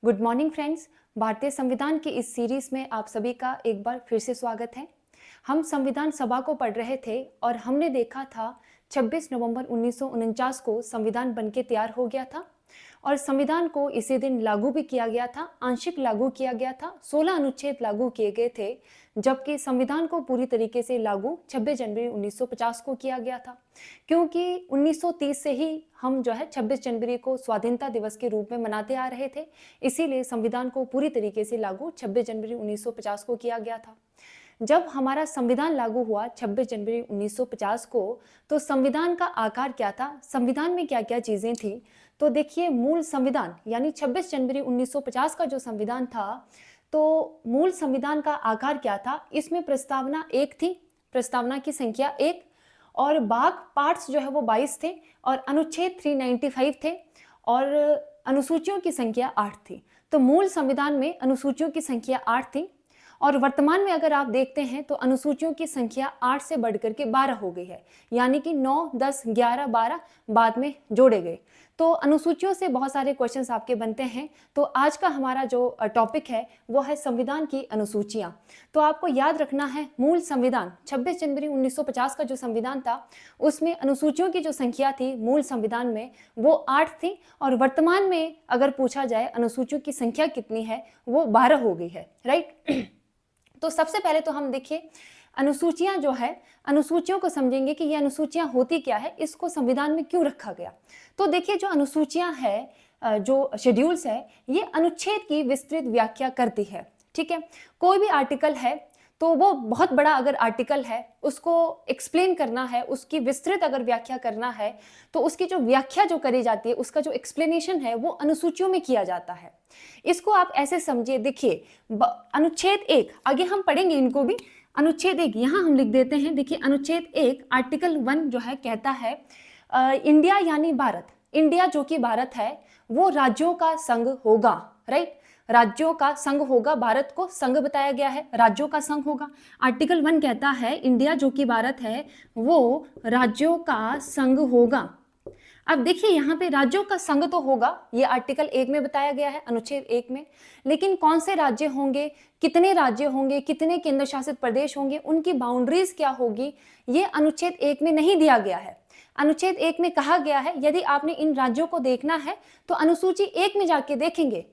Good morning friends. भारतीय संविधान की इस सीरीज में आप सभी का एक बार फिर से स्वागत है। हम संविधान सभा को पढ़ रहे थे और हमने देखा था 26 नवंबर 1949 को संविधान बनके तैयार हो गया था और संविधान को इसी दिन लागू भी किया गया था, आंशिक लागू किया गया था। 16 अनुच्छेद लागू किए गए थे, जबकि संविधान को पूरी तरीके से लागू 26 जनवरी 1950 को किया गया था, क्योंकि 1930 से ही हम जो है 26 जनवरी को स्वाधीनता दिवस के रूप में मनाते आ रहे थे। इसीलिए संविधान को पूरी तरीके से लागू 26 जनवरी 1950 को किया गया था। जब हमारा संविधान लागू हुआ 26 जनवरी 1950 को, तो संविधान का आकार क्या था, संविधान में क्या क्या चीजें थी, तो देखिए मूल संविधान यानी 26 जनवरी 1950 का जो संविधान था, तो मूल संविधान का आकार क्या था, इसमें प्रस्तावना एक थी, प्रस्तावना की संख्या एक, और भाग पार्ट्स जो है वो 22 थे और अनुच्छेद 395 थे और अनुसूचियों की संख्या 8 थी। तो मूल संविधान में अनुसूचियों की संख्या 8 थी और वर्तमान में अगर आप देखते हैं तो अनुसूचियों की संख्या 8 से बढ़कर के 12 हो गई है, यानी कि 9, 10, 11, 12 बाद में जोड़े गए। तो अनुसूचियों से बहुत सारे क्वेश्चंस आपके बनते हैं। तो आज का हमारा जो टॉपिक है वो है संविधान की अनुसूचियां। तो आपको याद रखना है मूल संविधान 26 जनवरी 1950 का जो संविधान था उसमें अनुसूचियों की जो संख्या थी मूल संविधान में वो 8 थी और वर्तमान में अगर पूछा जाए अनुसूचियों की संख्या कितनी है, वो 12 हो गई है, राइट। तो सबसे पहले तो हम देखिए अनुसूचियां जो है, अनुसूचियों को समझेंगे कि ये अनुसूचियां होती क्या है, इसको संविधान में क्यों रखा गया। तो देखिए जो अनुसूचियां है, जो शेड्यूल्स है, ये अनुच्छेद की विस्तृत व्याख्या करती है, ठीक है। कोई भी आर्टिकल है तो वो बहुत बड़ा अगर आर्टिकल है, उसको एक्सप्लेन करना है, उसकी विस्तृत अगर व्याख्या करना है, तो उसकी जो व्याख्या जो करी जाती है, उसका जो एक्सप्लेनेशन है वो अनुसूचियों में किया जाता है। इसको आप ऐसे समझिए, देखिए अनुच्छेद एक, आगे हम पढ़ेंगे इनको भी। अनुच्छेद एक यहाँ हम लिख देते हैं। देखिए अनुच्छेद एक आर्टिकल 1 जो है कहता है इंडिया यानी भारत, इंडिया जो कि भारत है वो राज्यों का संघ होगा, राइट। राज्यों का संघ होगा, भारत को संघ बताया गया है, राज्यों का संघ होगा। आर्टिकल 1 कहता है इंडिया जो कि भारत है वो राज्यों का संघ होगा। अब देखिए यहाँ पे राज्यों का संघ तो होगा, ये आर्टिकल 1 में बताया गया है, अनुच्छेद 1 में, लेकिन कौन से राज्य होंगे, कितने राज्य होंगे, कितने केंद्र शासित प्रदेश होंगे, उनकी बाउंड्रीज क्या होगी, ये अनुच्छेद 1 में नहीं दिया गया है। अनुच्छेद 1 में कहा गया है यदि आपने इन राज्यों को देखना है तो अनुसूची 1 में जाके देखेंगे,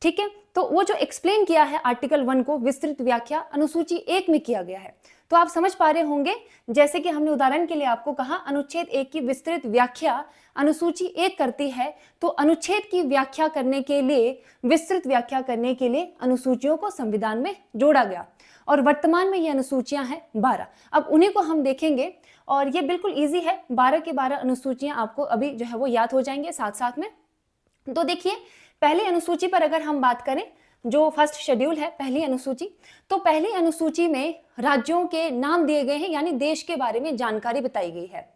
ठीक है। तो वो जो एक्सप्लेन किया है आर्टिकल 1 को, विस्तृत व्याख्या अनुसूची 1 में किया गया है। तो आप समझ पा रहे होंगे, जैसे कि हमने उदाहरण के लिए आपको कहा अनुच्छेद 1 की विस्तृत व्याख्या अनुसूची 1 करती है, तो अनुच्छेद की व्याख्या करने के लिए, विस्तृत व्याख्या करने के लिए अनुसूचियों को संविधान में जोड़ा गया और वर्तमान में ये अनुसूचियां हैं 12। अब उन्हीं को हम देखेंगे और ये बिल्कुल ईजी है, 12 की 12 अनुसूचियां आपको अभी जो है वो याद हो जाएंगे साथ साथ में। तो देखिए पहली अनुसूची पर अगर हम बात करें, जो फर्स्ट शेड्यूल है पहली अनुसूची, तो पहली अनुसूची में राज्यों के नाम दिए गए हैं, यानी देश के बारे में जानकारी बताई गई है।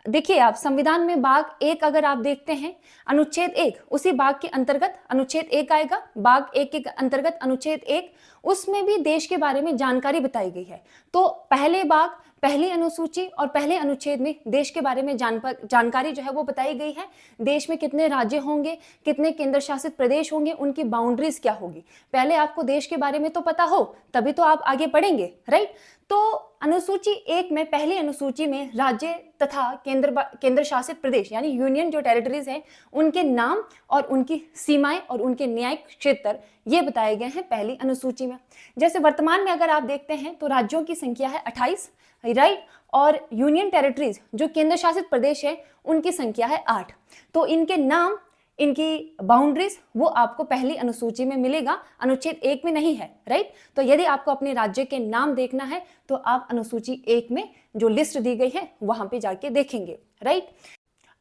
देखिए आप संविधान में भाग 1 अगर आप देखते हैं, अनुच्छेद 1 उसी भाग के अंतर्गत अनुच्छेद 1 आएगा, भाग 1 के अंतर्गत अनुच्छेद 1, उसमें भी देश के बारे में जानकारी बताई गई है। तो पहले भाग, पहली अनुसूची और पहले अनुच्छेद में देश के बारे में जानकारी जो है वो बताई गई है। देश में कितने राज्य होंगे, कितने केंद्र शासित प्रदेश होंगे, उनकी बाउंड्रीज क्या होगी। पहले आपको देश के बारे में तो पता हो तभी तो आप आगे पढ़ेंगे, राइट। तो अनुसूची 1 में, पहली अनुसूची में राज्य तथा केंद्र शासित प्रदेश यानी यूनियन जो टेरिटरीज हैं उनके नाम और उनकी सीमाएं और उनके न्यायिक क्षेत्र ये बताए गए हैं पहली अनुसूची में। जैसे वर्तमान में अगर आप देखते हैं तो राज्यों की संख्या है 28, राइट, और यूनियन टेरिटरीज जो केंद्र शासित प्रदेश है उनकी संख्या है 8। तो इनके नाम, इनकी बाउंड्रीज वो आपको पहली अनुसूची में मिलेगा, अनुच्छेद 1 में नहीं है, राइट। तो यदि आपको अपने राज्य के नाम देखना है तो आप अनुसूची 1 में जो लिस्ट दी गई है वहां पे जाके देखेंगे, राइट।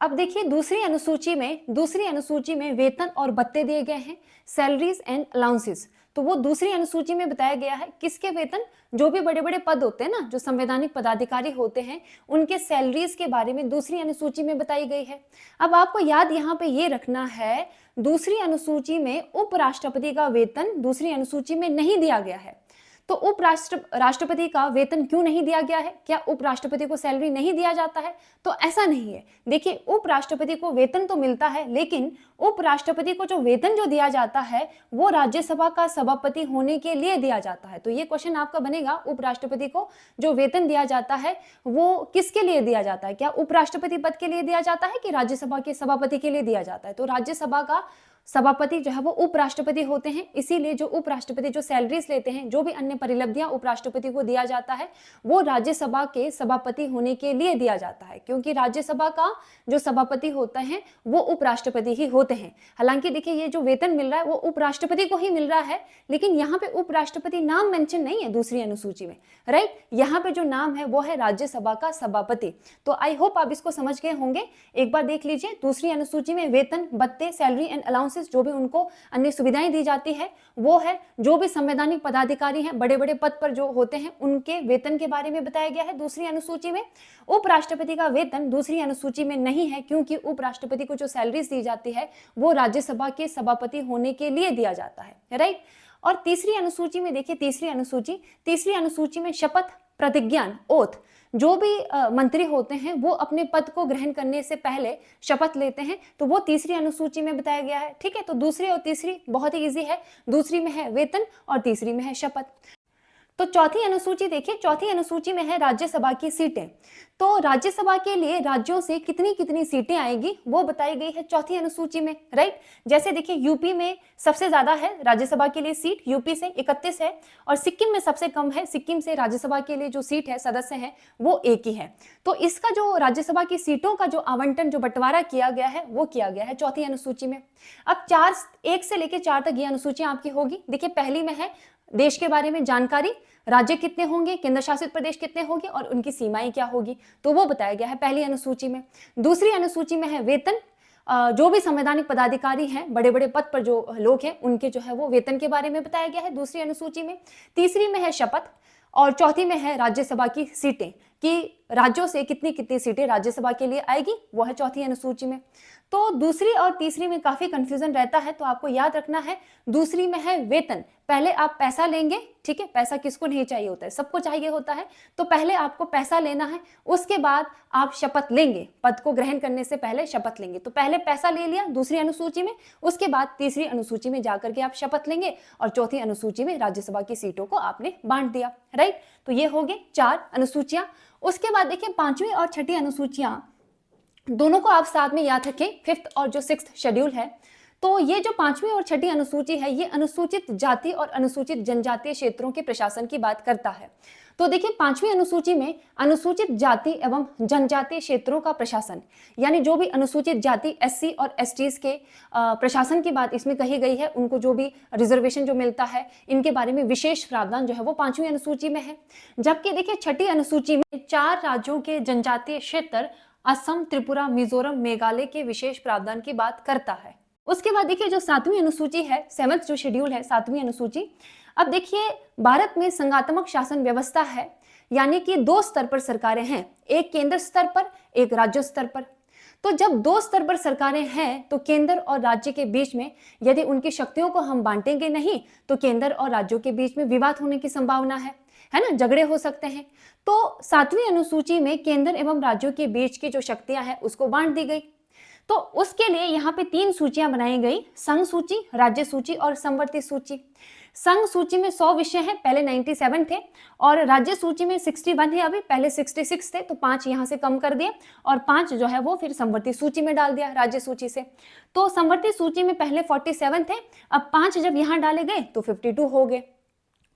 अब देखिए दूसरी अनुसूची में वेतन और भत्ते दिए गए हैं, सैलरीज एंड अलाउंसेस। तो वो दूसरी अनुसूची में बताया गया है किसके वेतन, जो भी बड़े बड़े पद होते हैं ना, जो संवैधानिक पदाधिकारी होते हैं, उनके सैलरीज के बारे में दूसरी अनुसूची में बताई गई है। अब आपको याद यहाँ पे ये रखना है, दूसरी अनुसूची में उपराष्ट्रपति का वेतन दूसरी अनुसूची में नहीं दिया गया है। तो राष्ट्रपति का वेतन क्यों नहीं दिया गया है? क्या उपराष्ट्रपति को सैलरी नहीं दिया जाता है? तो ऐसा नहीं है। देखिए, उपराष्ट्रपति को वेतन तो मिलता है, लेकिन उपराष्ट्रपति को जो वेतन जो दिया जाता है वो राज्यसभा का सभापति होने के लिए दिया जाता है। तो ये क्वेश्चन आपका बनेगा, उपराष्ट्रपति को जो वेतन दिया जाता है वो किसके लिए दिया जाता है? क्या उपराष्ट्रपति पद के लिए दिया जाता है कि राज्यसभा के सभापति के लिए दिया जाता है? तो राज्यसभा का सभापति जो है वो उपराष्ट्रपति होते हैं, इसीलिए जो उपराष्ट्रपति जो सैलरीज लेते हैं, जो भी अन्य परिलब्धियां उपराष्ट्रपति को दिया जाता है वो राज्यसभा के सभापति होने के लिए दिया जाता है, क्योंकि राज्यसभा का जो सभापति होता है वो उपराष्ट्रपति ही होते हैं। हालांकि देखिए, ये जो वेतन मिल रहा है वो उपराष्ट्रपति को ही मिल रहा है, लेकिन यहाँ पे उपराष्ट्रपति नाम मेंशन नहीं है दूसरी अनुसूची में, राइट। यहाँ पे जो नाम है वो है राज्यसभा का सभापति। तो आई होप आप इसको समझ गए होंगे। एक बार देख लीजिए, दूसरी अनुसूची में वेतन, भत्ते, सैलरी एंड अलाउंस, जो भी उनको अन्य सुविधाएं दी जाती है वो है जो भी संवैधानिक पदाधिकारी हैं, बड़े बड़े पद पर जो होते हैं, उनके वेतन के बारे में बताया गया है दूसरी अनुसूची में। उपराष्ट्रपति का वेतन दूसरी अनुसूची में नहीं है, क्योंकि उपराष्ट्रपति को जो सैलरीज दी जाती है वो राज्यसभा के सभापति होने के लिए दिया जाता है, राइट। और तीसरी अनुसूची में देखिए, तीसरी अनुसूची में शपथ, प्रतिज्ञान, ओथ, जो भी मंत्री होते हैं वो अपने पद को ग्रहण करने से पहले शपथ लेते हैं, तो वो तीसरी अनुसूची में बताया गया है, ठीक है। तो दूसरी और तीसरी बहुत ही इजी है, दूसरी में है वेतन और तीसरी में है शपथ। तो चौथी अनुसूची देखिए, चौथी अनुसूची में है राज्यसभा की सीटें। तो राज्यसभा के लिए राज्यों से कितनी कितनी सीटें आएगी वो बताई गई है चौथी अनुसूची में, राइट। जैसे देखिए, यूपी में सबसे ज्यादा है राज्यसभा के लिए सीट, यूपी से 31 है, और सिक्किम में सबसे कम है, सिक्किम से राज्यसभा के लिए जो सीट है, सदस्य है, वो 1 ही है। तो इसका जो राज्यसभा की सीटों का जो आवंटन, जो बंटवारा किया गया है वो किया गया है चौथी अनुसूची में। अब 1 से लेकर 4 तक ये अनुसूचियां आपकी होगी। देखिए, पहली में है देश के बारे में जानकारी, राज्य कितने होंगे, केंद्र शासित प्रदेश कितने होंगे और उनकी सीमाएं क्या होगी, तो वो बताया गया है पहली अनुसूची में। दूसरी अनुसूची में है वेतन, जो भी संवैधानिक पदाधिकारी हैं, बड़े बड़े पद पर जो लोग हैं, उनके जो है वो वेतन के बारे में बताया गया है दूसरी अनुसूची में। तीसरी में है शपथ, और चौथी में है राज्यसभा की सीटें, कि राज्यों से कितनी कितनी सीटें राज्यसभा के लिए आएगी, वो है चौथी अनुसूची में। तो दूसरी और तीसरी में काफी कंफ्यूजन रहता है, तो आपको याद रखना है, दूसरी में है वेतन, पहले आप पैसा लेंगे, ठीक है। पैसा किसको नहीं चाहिए होता है, सबको चाहिए होता है। तो पहले आपको पैसा लेना है, उसके बाद आप शपथ लेंगे, पद को ग्रहण करने से पहले शपथ लेंगे। तो पहले पैसा ले लिया दूसरी अनुसूची में, उसके बाद तीसरी अनुसूची में जाकर के आप शपथ लेंगे, और चौथी अनुसूची में राज्यसभा की सीटों को आपने बांट दिया, राइट। तो ये हो गए 4 अनुसूचियां। उसके बाद देखिए, 5वीं और 6ठी अनुसूचियां, दोनों को आप साथ में याद रखें, 5th और जो 6th शेड्यूल है। तो ये जो 5वीं और 6ठी अनुसूची है, ये अनुसूचित जाति और अनुसूचित जनजातीय क्षेत्रों के प्रशासन की बात करता है। तो देखिए, 5वीं अनुसूची में अनुसूचित जाति एवं जनजातीय क्षेत्रों का प्रशासन, यानी जो भी अनुसूचित जाति SC और STs के प्रशासन की बात इसमें कही गई है, उनको जो भी रिजर्वेशन जो मिलता है, इनके बारे में विशेष प्रावधान जो है वो 5वीं अनुसूची में है। जबकि देखिए, 6ठी अनुसूची में 4 राज्यों के जनजातीय क्षेत्र असम, त्रिपुरा, मिजोरम, मेघालय के विशेष प्रावधान की बात करता है। उसके बाद देखिए, जो 7वीं अनुसूची है, 7th जो शेड्यूल है, 7वीं अनुसूची। अब देखिए, भारत में संघात्मक शासन व्यवस्था है, यानी कि 2 स्तर पर सरकारें हैं, एक केंद्र स्तर पर, एक राज्य स्तर पर। तो जब 2 स्तर पर सरकारें हैं, तो केंद्र और राज्य के बीच में यदि उनकी शक्तियों को हम बांटेंगे नहीं, तो केंद्र और राज्यों के बीच में विवाद होने की संभावना है ना, झगड़े हो सकते हैं। तो 7वीं अनुसूची में केंद्र एवं राज्यों के बीच की जो शक्तियां हैं उसको बांट दी गई। तो उसके लिए यहाँ पे 3 सूचियां बनाई गई, संघ सूची, राज्य सूची और समवर्ती सूची। संघ सूची में 100 विषय हैं, पहले 97 थे, और राज्य सूची में 61 है, अभी पहले 66 थे, तो 5 यहाँ से कम कर दिए, और 5 जो है वो फिर समवर्ती सूची में डाल दिया राज्य सूची से। तो समवर्ती सूची में पहले 47 थे, अब 5 जब यहाँ डाले गए तो 52 हो गए।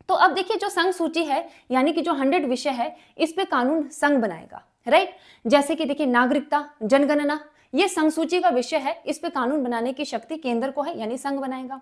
तो अब देखिए, जो संघ सूची है, यानी कि जो 100 विषय है, इस पे कानून संघ बनाएगा, राइट। जैसे कि देखिए, नागरिकता, जनगणना, ये संघ सूची का विषय है, इस पे कानून बनाने की शक्ति केंद्र को है, यानी संघ बनाएगा।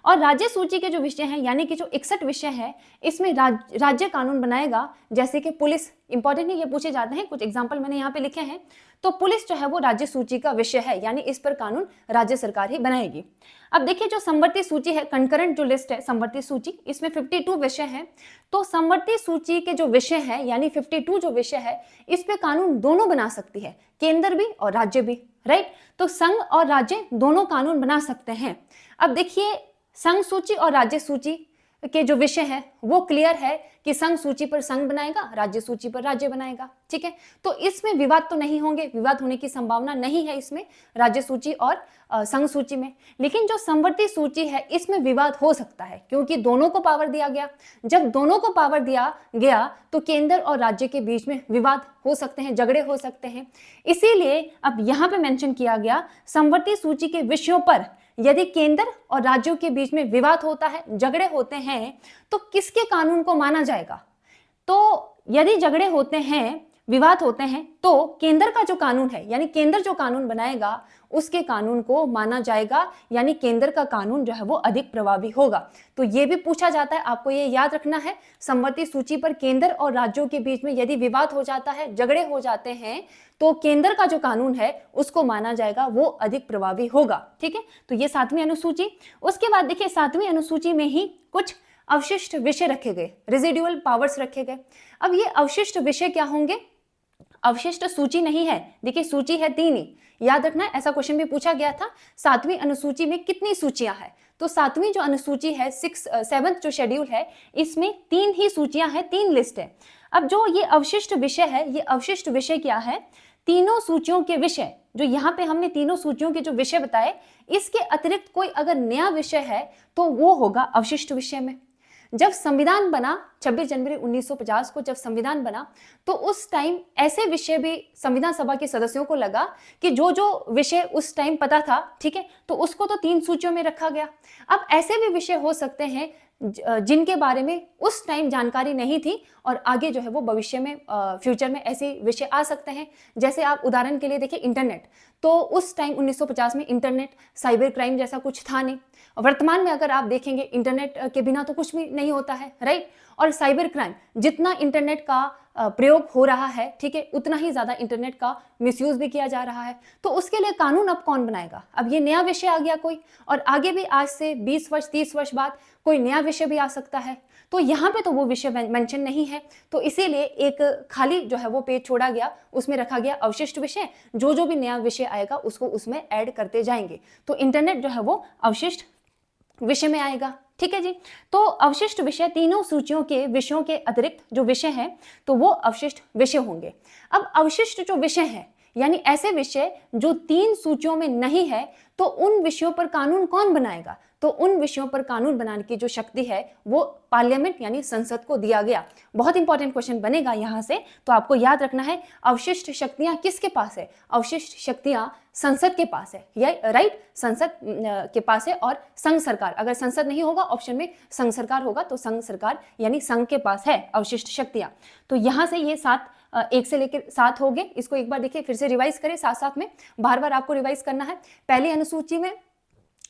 और राज्य सूची के जो विषय हैं, यानी कि जो 61 विषय है, इसमें राज्य कानून बनाएगा। जैसे कि पुलिस, इंपॉर्टेंट है, ये पूछे जाते हैं, कुछ एग्जाम्पल मैंने यहाँ पे लिखे हैं। तो पुलिस जो है वो राज्य सूची का विषय है, यानी इस पर कानून राज्य सरकार ही बनाएगी। अब देखिए, जो समवर्ती सूची है, कंकरेंट जो लिस्ट है समवर्ती सूची, इसमें 52 विषय हैं। तो समवर्ती सूची के जो विषय है, यानी 52 जो विषय है, इस पे कानून दोनों बना सकती है, केंद्र भी और राज्य भी, राइट। तो संघ और राज्य दोनों कानून बना सकते हैं। अब देखिए, संघ सूची और राज्य सूची के जो विषय है वो क्लियर है कि संघ सूची पर संघ बनाएगा, राज्य सूची पर राज्य बनाएगा। ठीक है, तो इसमें विवाद तो नहीं होंगे, विवाद होने की संभावना नहीं है इसमें राज्य सूची और संघ सूची में। लेकिन जो समवर्ती सूची है इसमें विवाद हो सकता है, क्योंकि दोनों को पावर दिया गया। जब दोनों को पावर दिया गया तो केंद्र और राज्य के बीच में विवाद हो सकते हैं, झगड़े हो सकते हैं। इसीलिए अब यहाँ पे मेंशन किया गया समवर्ती सूची के विषयों पर यदि केंद्र और राज्यों के बीच में विवाद होता है, झगड़े होते हैं, तो किसके कानून को माना जाएगा? तो यदि झगड़े होते हैं, विवाद होते हैं, तो केंद्र का जो कानून है, यानी केंद्र जो कानून बनाएगा उसके कानून को माना जाएगा, यानी केंद्र का कानून जो है वो अधिक प्रभावी होगा। तो ये भी पूछा जाता है, आपको ये याद रखना है, समवर्ती सूची पर केंद्र और राज्यों के बीच में यदि विवाद हो जाता है, झगड़े हो जाते हैं, तो केंद्र का जो कानून है उसको माना जाएगा, वो अधिक प्रभावी होगा। ठीक है, तो ये 7वीं अनुसूची। उसके बाद देखिए 7वीं अनुसूची में ही कुछ अवशिष्ट विषय रखे गए, रेजिडुअल पावर्स रखे गए। अब ये अवशिष्ट विषय क्या होंगे? अवशिष्ट सूची नहीं है, देखिए सूची है 3 ही, याद रखना, ऐसा क्वेश्चन भी पूछा गया था। 7वीं अनुसूची में कितनी सूचियां हैं? तो 7वीं जो अनुसूची है, 7th जो शेड्यूल है, इसमें 3 ही सूचियां हैं, 3 लिस्ट है। अब जो ये अवशिष्ट विषय है, ये अवशिष्ट विषय क्या है? तीनों सूचियों के विषय, जो यहाँ पे हमने तीनों सूचियों के जो विषय बताए, इसके अतिरिक्त कोई अगर नया विषय है तो वो होगा अवशिष्ट विषय में। जब संविधान बना 26 जनवरी 1950 को, जब संविधान बना तो उस टाइम ऐसे विषय भी संविधान सभा के सदस्यों को लगा कि जो जो विषय उस टाइम पता था, ठीक है, तो उसको तो 3 सूचियों में रखा गया। अब ऐसे भी विषय हो सकते हैं जिनके बारे में उस टाइम जानकारी नहीं थी और आगे जो है वो भविष्य में फ्यूचर में ऐसे विषय आ सकते हैं। जैसे आप उदाहरण के लिए देखिए इंटरनेट, तो उस टाइम 1950 में इंटरनेट, साइबर क्राइम जैसा कुछ था नहीं। वर्तमान में अगर आप देखेंगे इंटरनेट के बिना तो कुछ भी नहीं होता है, राइट। और साइबर क्राइम, जितना इंटरनेट का प्रयोग हो रहा है, ठीक है, उतना ही ज्यादा इंटरनेट का मिसयूज भी किया जा रहा है। तो उसके लिए कानून अब कौन बनाएगा? अब ये नया विषय आ गया कोई, और आगे भी आज से 20 वर्ष 30 वर्ष बाद कोई नया विषय भी आ सकता है। तो यहाँ पे तो वो विषय मेंशन नहीं है, तो इसीलिए एक खाली जो है वो पेज छोड़ा गया, उसमें रखा गया अवशिष्ट विषय। जो भी नया विषय आएगा उसको उसमें ऐड करते जाएंगे। तो इंटरनेट जो है वो अवशिष्ट विषय में आएगा। ठीक है जी। तो अवशिष्ट विषय, तीनों सूचियों के विषयों के अतिरिक्त जो विषय है तो वो अवशिष्ट विषय होंगे। अब अवशिष्ट जो विषय है, यानी ऐसे विषय जो 3 सूचियों में नहीं है, तो उन विषयों पर कानून कौन बनाएगा? तो उन विषयों पर कानून बनाने की जो शक्ति है वो पार्लियामेंट यानी संसद को दिया गया। बहुत इंपॉर्टेंट क्वेश्चन बनेगा यहाँ से, तो आपको याद रखना है अवशिष्ट शक्तियां किसके पास है? अवशिष्ट शक्तियां संसद के पास है, या राइट, संसद के पास है। और संघ सरकार, अगर संसद नहीं होगा ऑप्शन में संघ सरकार होगा, तो संघ सरकार यानी संघ के पास है अवशिष्ट शक्तियां। तो यहाँ से ये 7 1 से लेकर 7 हो गए। इसको एक बार देखिए, फिर से रिवाइज करें, साथ साथ में बार बार आपको रिवाइज करना है। पहली अनुसूची में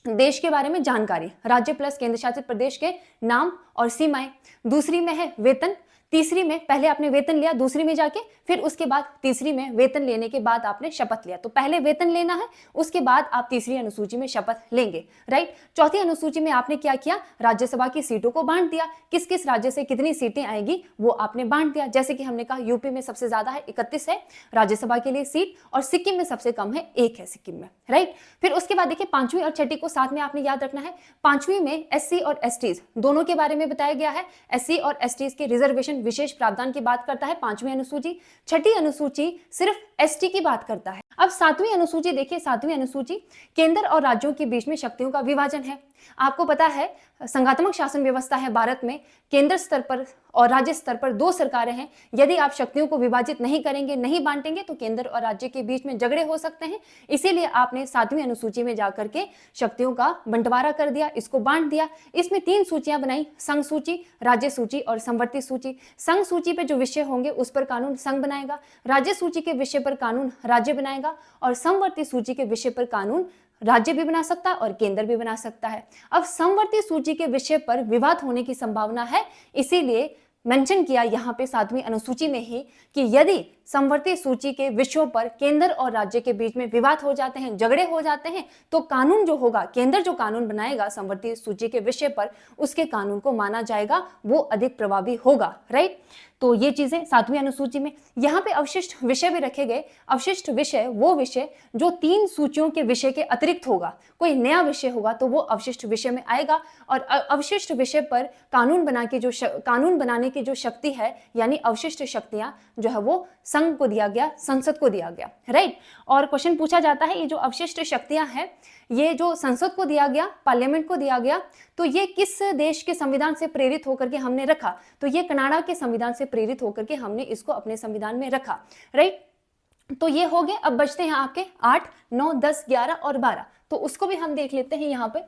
देश के बारे में जानकारी, राज्य प्लस केंद्र शासित प्रदेश के नाम और सीमाएं। दूसरी में है वेतन। तीसरी में पहले आपने वेतन लिया, दूसरी में जाके, फिर उसके बाद तीसरी में वेतन लेने के बाद आपने शपथ लिया। तो पहले वेतन लेना है, उसके बाद आप तीसरी अनुसूची में शपथ लेंगे, राइट। चौथी अनुसूची में आपने क्या किया? राज्यसभा की सीटों को बांट दिया। किस किस राज्य से कितनी सीटें आएगी वो आपने बांट दिया। जैसे कि हमने कहा यूपी में सबसे ज्यादा है, 31 है राज्यसभा के लिए सीट, और सिक्किम में सबसे कम है, 1 है सिक्किम में, राइट। फिर उसके बाद देखिए 5वीं और 6ठी को साथ में आपने याद रखना है। 5वीं में एससी और एसटीज दोनों के बारे में बताया गया है। एससी और एसटीज के रिजर्वेशन विशेष प्रावधान की बात करता है 5वीं अनुसूची। 6ठी अनुसूची सिर्फ एसटी की बात करता है। अब 7वीं अनुसूची देखिए, 7वीं अनुसूची केंद्र और राज्यों के बीच में शक्तियों का विभाजन है। आपको पता है संघात्मक शासन व्यवस्था है भारत में, केंद्र स्तर पर और राज्य स्तर पर 2 सरकारें हैं। यदि आप शक्तियों को विभाजित नहीं करेंगे, नहीं बांटेंगे, तो केंद्र और राज्य के बीच में झगड़े हो सकते हैं। इसीलिए आपने 7वीं अनुसूची में जाकर के शक्तियों का बंटवारा कर दिया, इसको बांट दिया। इसमें 3 सूचियां बनाई, संघ सूची, राज्य सूची और समवर्ती सूची। संघ सूची पे जो विषय होंगे उस पर कानून संघ बनाएगा, राज्य सूची के विषय पर कानून राज्य बनाएगा, और समवर्ती सूची के विषय पर कानून राज्य भी बना सकता है और केंद्र भी बना सकता है। अब समवर्ती सूची के विषय पर विवाद होने की संभावना है, इसीलिए मेंशन किया यहाँ पे 7वीं अनुसूची में ही कि यदि समवर्ती सूची के विषयों पर केंद्र और राज्य के बीच में विवाद हो जाते हैं, झगड़े हो जाते हैं, तो कानून जो होगा, केंद्र जो कानून बनाएगा समवर्ती सूची के विषय पर, उसके कानून को माना जाएगा, वो अधिक प्रभावी होगा। राइट, तो ये चीजें 7वीं अनुसूची में। यहाँ पे अवशिष्ट विषय भी रखे गए। अवशिष्ट विषय वो विषय जो 3 सूचियों के विषय के अतिरिक्त होगा, कोई नया विषय होगा तो वो अवशिष्ट विषय में आएगा। और अवशिष्ट विषय पर कानून बनाने की जो शक्ति है, यानी अवशिष्ट शक्तियां जो है वो संघ को दिया गया, संसद को दिया गया। राइट, और क्वेश्चन पूछा जाता है ये जो अवशिष्ट शक्तियां हैं, ये जो संसद को दिया गया, पार्लियामेंट को दिया गया, तो ये किस देश के संविधान से प्रेरित होकर के हमने रखा? तो ये कनाडा के संविधान से प्रेरित होकर के हमने इसको अपने संविधान में रखा। राइट, तो ये हो गए। अब बचते हैं आपके 8, 9, 10, 11 और 12, तो उसको भी हम देख लेते हैं यहाँ पे।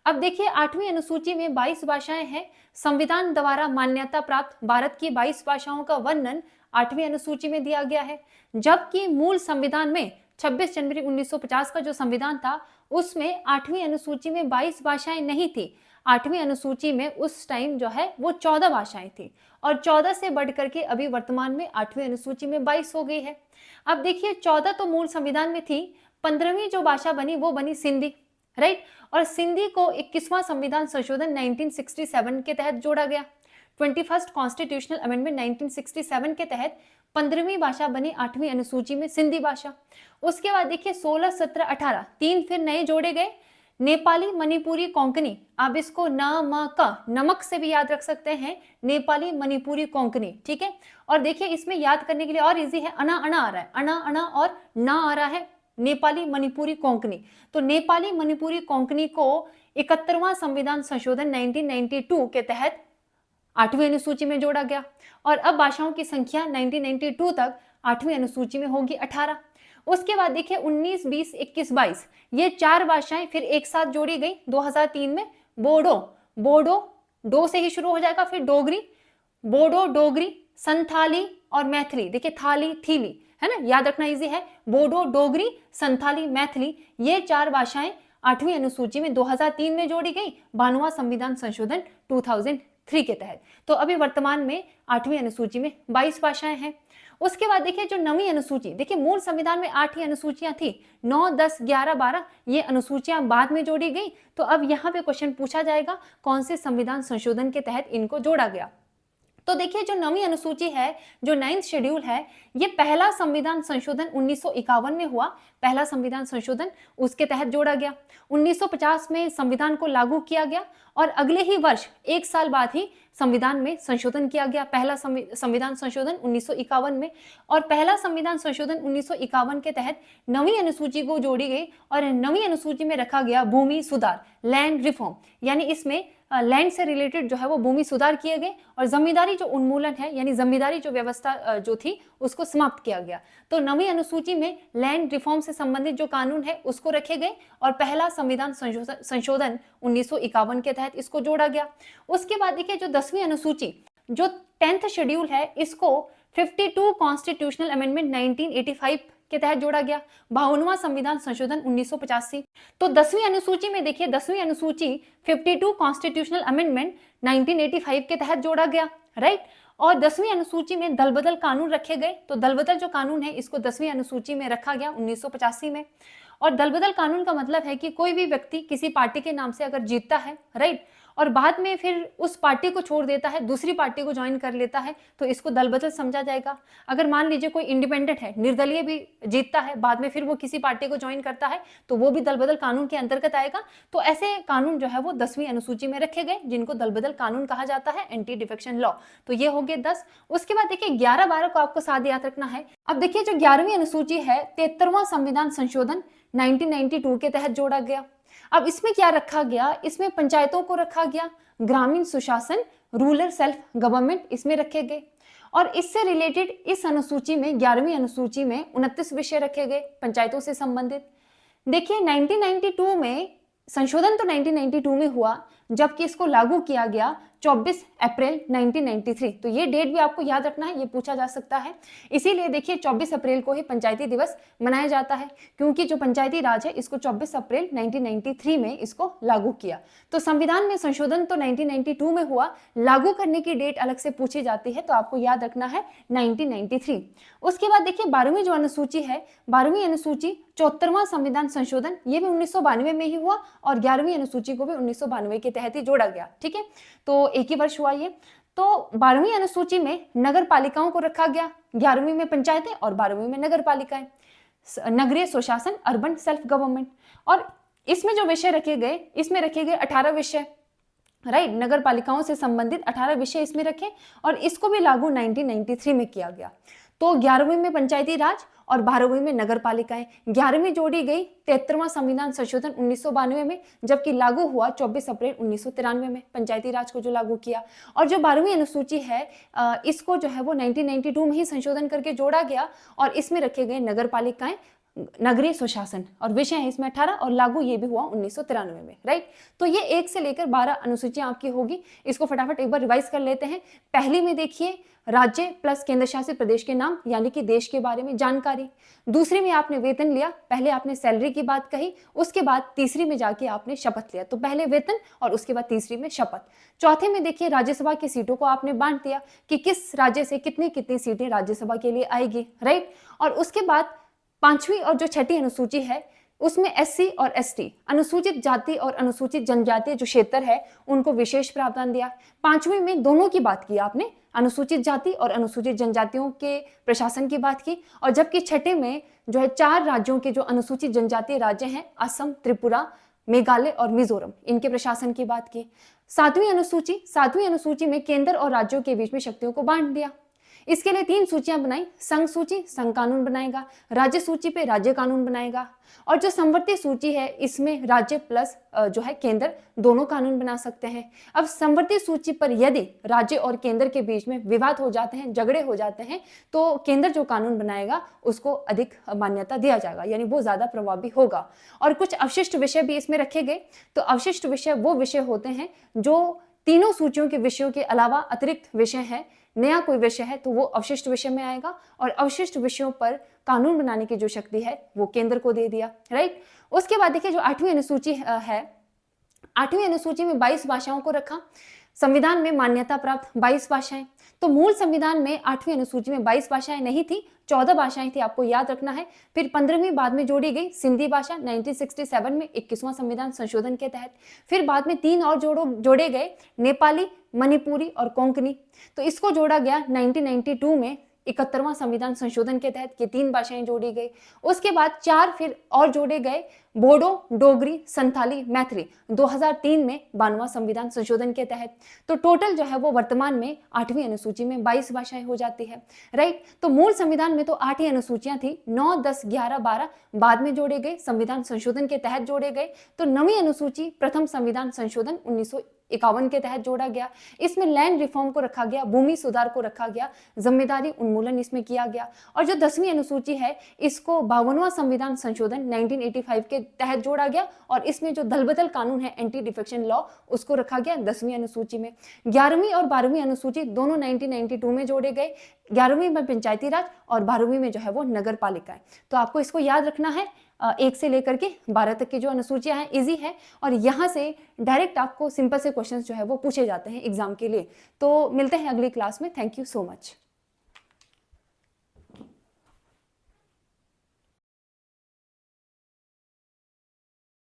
अब देखिए 8वीं अनुसूची में 22 भाषाएं हैं। संविधान द्वारा मान्यता प्राप्त भारत की 22 भाषाओं का वर्णन 8वीं अनुसूची में दिया गया है, जबकि मूल संविधान में 26 जनवरी 1950 का जो संविधान था उसमें 8वीं अनुसूची में 22 भाषाएं नहीं थी। 8वीं अनुसूची में उस टाइम जो है वो 14 भाषाएं थी, और 14 से बढ़ करके अभी वर्तमान में 8वीं अनुसूची में 22 हो गई है। अब देखिए 14 तो मूल संविधान में थी, 15वीं जो भाषा बनी वो बनी सिंधी। राइट, और सिंधी को 21वां संविधान संशोधन 1967 के तहत जोड़ा गया। 21st कॉन्स्टिट्यूशनल अमेंडमेंट 1967 के तहत 15वीं भाषा बनी 8वीं अनुसूची में सिंधी भाषा। उसके बाद देखिए 16, 17, 18 3 फिर नए जोड़े गए, नेपाली, मणिपुरी, कोंकणी। आप इसको नमक से भी याद रख सकते हैं, नेपाली, मणिपुरी, कोंकणी। ठीक है, और देखिए इसमें याद करने के लिए और इजी है, अना अना आ रहा है, अना अना और ना आ रहा है, नेपाली, मणिपुरी, कोंकणी। तो नेपाली, मणिपुरी, कोंकणी को 71वां संविधान संशोधन 1992 के तहत 8वीं अनुसूची में जोड़ा गया, और अब भाषाओं की संख्या 1992 तक 8वीं अनुसूची में होगी 18। उसके बाद देखिए 19, 20, 21, 22 ये 4 भाषाएं फिर एक साथ जोड़ी गई 2003 में। बोडो डो से ही शुरू हो जाएगा, फिर डोगरी, बोडो, डोगरी, संथाली और मैथिली। देखिए थाली, थीली है ना, याद रखना इजी है। बोडो, डोगरी, संथाली, मैथिली, ये 4 भाषाएं 8वीं अनुसूची में 2003 में जोड़ी गई, 92वां संविधान संशोधन 2003 के तहत। तो अभी वर्तमान में 8वीं अनुसूची में 22 भाषाएं हैं। उसके बाद देखिए जो 9वीं अनुसूची, देखिए मूल संविधान में 8 ही अनुसूचियां थी, 9, 10, 11, 12 ये अनुसूचियां बाद में जोड़ी गई। तो अब यहाँ पे क्वेश्चन पूछा जाएगा कौन से संविधान संशोधन के तहत इनको जोड़ा गया। तो देखिए जो 9वीं अनुसूची है, जो 9th शेड्यूल है, ये पहला संविधान संशोधन 1951 में हुआ, पहला संविधान संशोधन उसके तहत जोड़ा गया। 1950 में संविधान को लागू किया गया, और अगले ही वर्ष 1 साल बाद ही संविधान में संशोधन किया गया, पहला संविधान संशोधन 1951 में। और पहला संविधान संशोधन 1951 के तहत 9वीं अनुसूची को जोड़ी गई, और 9वीं अनुसूची में रखा गया भूमि सुधार, लैंड रिफॉर्म, यानी इसमें लैंड से रिलेटेड जो है वो भूमि सुधार किए गए, और जमींदारी जो उन्मूलन है, यानी जमींदारी जो व्यवस्था जो थी उसको समाप्त किया गया। तो 9वीं अनुसूची में लैंड रिफॉर्म से संबंधित जो कानून है उसको रखे गए, और पहला संविधान संशोधन 1951 के तहत इसको जोड़ा गया। उसके बाद देखिए जो 10वीं अनुसूची, जो 10th शेड्यूल है, इसको 52 कॉन्स्टिट्यूशनल अमेंडमेंट 1985 के तहत जोड़ा गया, 52वां संविधान संशोधन 1985। तो 10वीं अनुसूची में देखिए 10वीं अनुसूची 52 कॉन्स्टिट्यूशनल अमेंडमेंट 1985 के तहत जोड़ा गया। राइट, और 10वीं अनुसूची में दल बदल कानून रखे गए। तो दल बदल जो कानून है इसको 10वीं अनुसूची में रखा गया 1985 में। और दल बदल कानून का मतलब है कि कोई भी व्यक्ति किसी पार्टी के नाम से अगर जीतता है, राइट, और बाद में फिर उस पार्टी को छोड़ देता है, दूसरी पार्टी को ज्वाइन कर लेता है, तो इसको दल बदल समझा जाएगा। अगर मान लीजिए कोई इंडिपेंडेंट है, निर्दलीय भी जीतता है, बाद में फिर वो किसी पार्टी को ज्वाइन करता है, तो वो भी दल बदल कानून के अंतर्गत आएगा। तो ऐसे कानून जो है वो 10वीं अनुसूची में रखे गए, जिनको दल बदल कानून कहा जाता है, एंटी डिफेक्शन लॉ। तो ये हो गए 10। उसके बाद देखिए 11, 12 को आपको साथ याद रखना है। अब देखिए जो 11वीं अनुसूची है, 73वां संविधान संशोधन 1992 के तहत जोड़ा गया। अब इसमें क्या रखा गया, इसमें पंचायतों को रखा गया, ग्रामीण सुशासन, रूरल सेल्फ गवर्नमेंट इसमें रखे गए। और इससे रिलेटेड इस अनुसूची में 11वीं अनुसूची में 29 विषय रखे गए पंचायतों से संबंधित। देखिए 1992 में संशोधन तो 1992 में हुआ, जबकि इसको लागू किया गया 24 अप्रैल 1993। तो ये डेट भी आपको याद रखना है, ये पूछा जा सकता है। इसीलिए देखिए 24 अप्रैल को ही पंचायती दिवस मनाया जाता है, क्योंकि जो पंचायती राज है इसको 24 अप्रैल 1993 में इसको लागू किया। तो संविधान में संशोधन तो 1992 में हुआ, लागू करने की डेट अलग से पूछी जाती है, तो आपको याद रखना है 1993। उसके बाद देखिए 12वीं जो अनुसूची है, 12वीं अनुसूची 74वां संविधान संशोधन, ये भी 1992 में ही हुआ और 11वीं अनुसूची को भी 1992 के तहत ही जोड़ा गया। ठीक है, तो एक ही वर्ष हुआ ये। तो 12वीं अनुसूची में नगर पालिकाओं को रखा गया, 11वीं में पंचायतें और 12वीं में नगर पालिकाएं, नगरीय स्वशासन, अर्बन सेल्फ गवर्नमेंट। और इसमें जो विषय रखे गए, इसमें रखे गए 18 विषय, राइट, नगर पालिकाओं से संबंधित 18 विषय इसमें रखे और इसको भी लागू 1993 में किया गया। तो 11वीं में पंचायती राज और 12वीं में नगर पालिकाएं, 11वीं जोड़ी गई 73वां संविधान संशोधन 1992 में, जबकि लागू हुआ 24 अप्रैल 1993 में पंचायती राज को जो लागू किया। और जो 12वीं अनुसूची है इसको जो है वो 1992 में ही संशोधन करके जोड़ा गया और इसमें रखे गए नगर पालिकाएं, नगरीय स्वशासन, और विषय है इसमें 18 और लागू ये भी हुआ 1993 में, राइट। तो ये 1 से लेकर 12 अनुसूचियां आपकी होगी। इसको फटाफट एक बार रिवाइज कर लेते हैं। पहली में देखिए राज्य प्लस केंद्र शासित प्रदेश के नाम, यानी कि देश के बारे में जानकारी। दूसरी में आपने वेतन लिया, पहले आपने सैलरी की बात कही, उसके बाद तीसरी में जाके आपने शपथ लिया। तो पहले वेतन और उसके बाद तीसरी में शपथ। चौथे में देखिए राज्यसभा की सीटों को आपने बांट दिया कि किस राज्य से कितनी कितनी सीटें राज्यसभा के लिए आएगी, राइट। और उसके बाद 5वीं और जो 6ठी अनुसूची है उसमें SC और ST अनुसूचित जाति और अनुसूचित जनजाति जो क्षेत्र है उनको विशेष प्रावधान दिया। 5वीं में दोनों की बात की आपने, अनुसूचित जाति और अनुसूचित जनजातियों के प्रशासन की बात की। और जबकि 6ठे में जो है 4 राज्यों के जो अनुसूचित जनजातीय राज्य हैं, असम, त्रिपुरा, मेघालय और मिजोरम, इनके प्रशासन की बात की। 7वीं अनुसूची में केंद्र और राज्यों के बीच में शक्तियों को बांट दिया। इसके लिए 3 सूचियां बनाई, संघ सूची संघ कानून बनाएगा, राज्य सूची पे राज्य कानून बनाएगा, और जो संवर्ती सूची है इसमें राज्य प्लस जो है केंद्र दोनों कानून बना सकते हैं। अब संवर्ती सूची पर यदि राज्य और केंद्र के बीच में विवाद हो जाते हैं, झगड़े हो जाते हैं, तो केंद्र जो कानून बनाएगा उसको अधिक मान्यता दिया जाएगा, यानी वो ज्यादा प्रभावी होगा। और कुछ अवशिष्ट विषय भी इसमें रखे गए। तो अवशिष्ट विषय वो विषय होते हैं जो तीनों सूचियों के विषयों के अलावा अतिरिक्त विषय है, नया कोई विषय है तो वो अवशिष्ट विषय में आएगा, और अवशिष्ट विषयों पर कानून बनाने की जो शक्ति है वो केंद्र को दे दिया, राइट। उसके बाद देखिए जो 8वीं अनुसूची है, 8वीं अनुसूची में 22 भाषाओं को रखा। संविधान में मान्यता प्राप्त 22 भाषाएं। तो मूल संविधान में 8वीं अनुसूची में 22 भाषाएं नहीं थी, 14 भाषाएं थी, आपको याद रखना है। फिर 15वीं बाद में जोड़ी गई सिंधी भाषा 1967 में 21वां संविधान संशोधन के तहत। फिर बाद में 3 और जोड़े गए, नेपाली, मणिपुरी और कोंकणी। तो इसको जोड़ा गया 1992 में 71वां संविधान संशोधन के तहत, ये 3 भाषाएं जोड़ी गई। उसके बाद 4 फिर और जोड़े गए, बोडो, डोगरी, संथाली, मैथिली, 2003 में 92वां संविधान संशोधन के तहत। तो टोटल जो है वो वर्तमान में 8वीं अनुसूची में 22 भाषाएं हो जाती है, राइट। तो मूल संविधान में तो 8 ही अनुसूचियां थी, 9, 10, 11, 12 बाद में जोड़े गए, संविधान संशोधन के तहत जोड़े गए। तो 9वीं अनुसूची प्रथम संविधान संशोधन 1951 के तहत जोड़ा गया। इसमें लैंड रिफॉर्म को रखा गया, भूमि सुधार को रखा गया, जिम्मेदारी उन्मूलन इसमें किया गया। और जो 10वीं अनुसूची है इसको 52वां संविधान संशोधन 1985 के तहत जोड़ा गया, और इसमें जो दलबदल कानून है, एंटी डिफेक्शन लॉ, उसको रखा गया 10वीं अनुसूची में। 11वीं और 12वीं अनुसूची दोनों 1992 में जोड़े गए, 11वीं में पंचायती राज और 12वीं में जो है वो नगर पालिकाएं। तो आपको इसको याद रखना है, 1 से लेकर के 12 तक की जो अनुसूचियां हैं इजी है, और यहाँ से डायरेक्ट आपको सिंपल से क्वेश्चंस जो है वो पूछे जाते हैं एग्जाम के लिए। तो मिलते हैं अगली क्लास में। Thank you so much.